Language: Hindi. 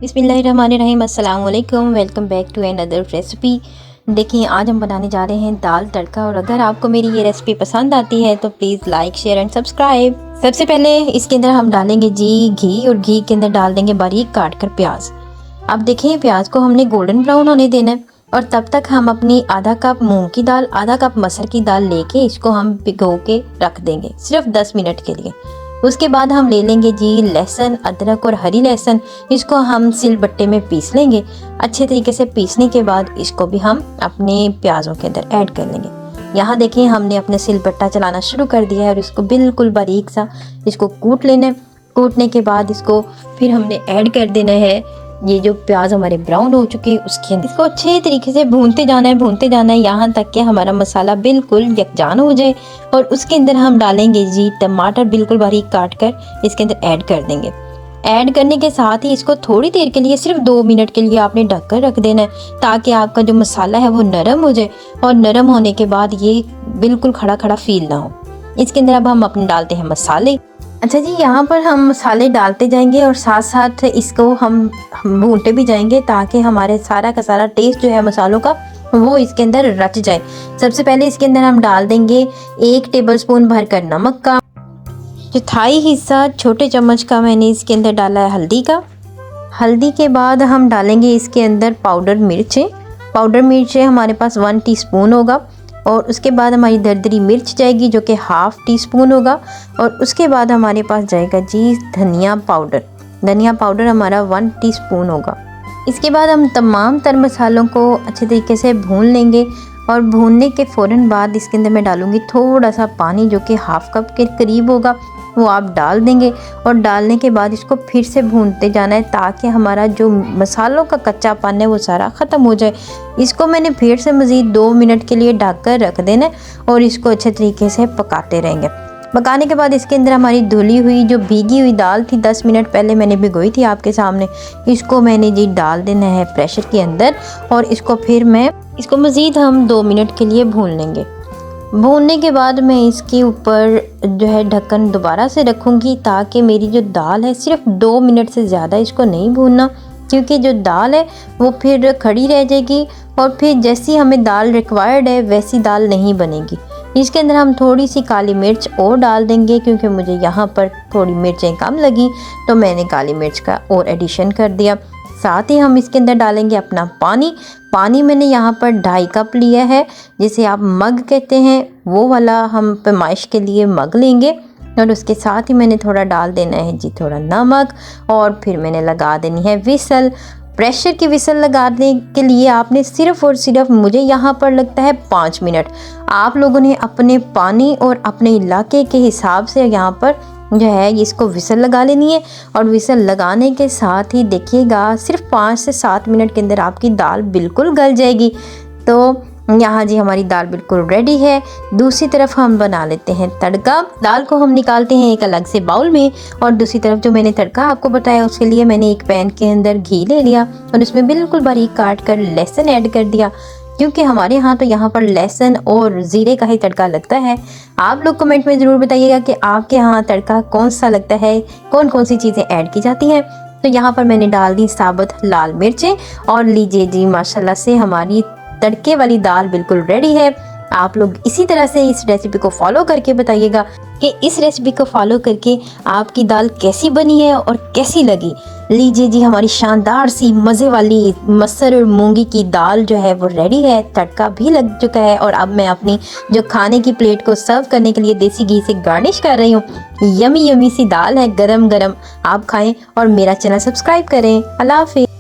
बिस्मिल्लाहिर्रहमानिर्रहीम, अस्सलाम वालेकुम। Welcome back to another recipe. देखिए, आज हम बनाने जा रहे हैं दाल तड़का। और अगर आपको मेरी ये रेसिपी पसंद आती है तो please like, share and subscribe. सबसे पहले इसके अंदर हम डालेंगे घी, और घी के अंदर डाल देंगे बारीक काट कर प्याज। अब देखिए, प्याज को हमने गोल्डन ब्राउन होने देना है। और तब तक हम अपनी आधा कप मूंग की दाल, आधा कप मसर की दाल लेके इसको हम भिगो के रख देंगे सिर्फ 10 मिनट के लिए। उसके बाद हम ले लेंगे जी लहसुन, अदरक और हरी लहसुन। इसको हम सिलबट्टे में पीस लेंगे। अच्छे तरीके से पीसने के बाद इसको भी हम अपने प्याज़ों के अंदर ऐड कर लेंगे। यहाँ देखिए, हमने अपने सिलबट्टा चलाना शुरू कर दिया है और इसको बिल्कुल बारीक सा इसको कूट लेना है। कूटने के बाद इसको फिर हमने ऐड कर देना है ये जो प्याज हमारे ब्राउन हो चुके हैं उसके अंदर। इसको अच्छे तरीके से भूनते जाना है यहाँ तक कि हमारा मसाला बिल्कुल यकजान हो जाए। और उसके अंदर हम डालेंगे जी टमाटर, बिल्कुल बारीक काट कर इसके अंदर ऐड कर देंगे। ऐड करने के साथ ही इसको थोड़ी देर के लिए, सिर्फ 2 मिनट के लिए आपने ढक कर रख देना है, ताकि आपका जो मसाला है वो नरम हो जाए। और नरम होने के बाद ये बिल्कुल खड़ा खड़ा फील ना हो। इसके अंदर अब हम अपने डालते हैं मसाले। अच्छा जी, यहाँ पर हम मसाले डालते जाएंगे और साथ साथ इसको हम भूनते भी जाएंगे, ताकि हमारे सारा का सारा टेस्ट जो है मसालों का वो इसके अंदर रच जाए। सबसे पहले इसके अंदर हम डाल देंगे 1 टेबलस्पून भरकर नमक का। चौथाई हिस्सा छोटे चम्मच का मैंने इसके अंदर डाला है हल्दी का। हल्दी के बाद हम डालेंगे इसके अंदर पाउडर मिर्चें। पाउडर मिर्चें हमारे पास 1 टीस्पून होगा। और उसके बाद हमारी दरदरी मिर्च जाएगी जो कि 1/2 टीस्पून होगा। और उसके बाद हमारे पास जाएगा जी धनिया पाउडर। धनिया पाउडर हमारा 1 टीस्पून होगा। इसके बाद हम तमाम तर मसालों को अच्छे तरीके से भून लेंगे। और भूनने के फ़ौरन बाद इसके अंदर मैं डालूँगी थोड़ा सा पानी जो कि 1/2 कप के करीब होगा, वो आप डाल देंगे। और डालने के बाद इसको फिर से भूनते जाना है, ताकि हमारा जो मसालों का कच्चापन है वो सारा ख़त्म हो जाए। इसको मैंने फिर से मज़ीद 2 मिनट के लिए ढक कर रख देना है और इसको अच्छे तरीके से पकाते रहेंगे। पकाने के बाद इसके अंदर हमारी धुली हुई जो भीगी हुई दाल थी, 10 मिनट पहले मैंने भिगोई थी आपके सामने, इसको मैंने जी डाल देना है प्रेशर के अंदर। और इसको मज़ीद हम 2 मिनट के लिए भून लेंगे। भूनने के बाद मैं इसके ऊपर जो है ढक्कन दोबारा से रखूँगी, ताकि मेरी जो दाल है सिर्फ 2 मिनट से ज़्यादा इसको नहीं भूनना, क्योंकि जो दाल है वो फिर खड़ी रह जाएगी और फिर जैसी हमें दाल रिक्वायर्ड है वैसी दाल नहीं बनेगी। इसके अंदर हम थोड़ी सी काली मिर्च और डाल देंगे, क्योंकि मुझे यहाँ पर थोड़ी मिर्चें कम लगी तो मैंने काली मिर्च का और एडिशन कर दिया। साथ ही हम इसके अंदर डालेंगे अपना पानी मैंने यहाँ पर 2.5 कप लिया है, जिसे आप मग कहते हैं, वो वाला हम पैमाइश के लिए मग लेंगे। और उसके साथ ही मैंने थोड़ा डाल देना है जी थोड़ा नमक। और फिर मैंने लगा देनी है विसल। प्रेशर की विसल लगाने के लिए आपने सिर्फ़ और सिर्फ, मुझे यहाँ पर लगता है 5 मिनट। आप लोगों ने अपने पानी और अपने इलाके के हिसाब से यहाँ पर जो है इसको विसल लगा लेनी है। और विसल लगाने के साथ ही देखिएगा सिर्फ 5 से 7 मिनट के अंदर आपकी दाल बिल्कुल गल जाएगी। तो यहाँ जी हमारी दाल बिल्कुल रेडी है। दूसरी तरफ हम बना लेते हैं तड़का। दाल को हम निकालते हैं एक अलग से बाउल में। और दूसरी तरफ जो मैंने तड़का आपको बताया, उसके लिए मैंने एक पैन के अंदर घी ले लिया और उसमें बिल्कुल बारीक काट कर लहसुन ऐड कर दिया, क्योंकि हमारे यहाँ तो यहाँ पर लहसुन और ज़ीरे का ही तड़का लगता है। आप लोग कमेंट में ज़रूर बताइएगा कि आपके यहाँ तड़का कौन सा लगता है, कौन कौन सी चीज़ें ऐड की जाती हैं। तो यहाँ पर मैंने डाल दी साबुत लाल मिर्चें। और लीजिए जी, माशाल्लाह से हमारी तड़के वाली दाल बिल्कुल रेडी है। आप लोग इसी तरह से इस रेसिपी को फॉलो करके बताइएगा कि इस रेसिपी को फॉलो करके आपकी दाल कैसी बनी है और कैसी लगी। लीजिए जी, हमारी शानदार सी मज़े वाली मसर और मूंगी की दाल जो है वो रेडी है। तड़का भी लग चुका है। और अब मैं अपनी जो खाने की प्लेट को सर्व करने के लिए देसी घी से गार्निश कर रही हूँ। यमी यमी सी दाल है, गरम गरम आप खाएं और मेरा चैनल सब्सक्राइब करें। अल्लाह हाफ़िज़।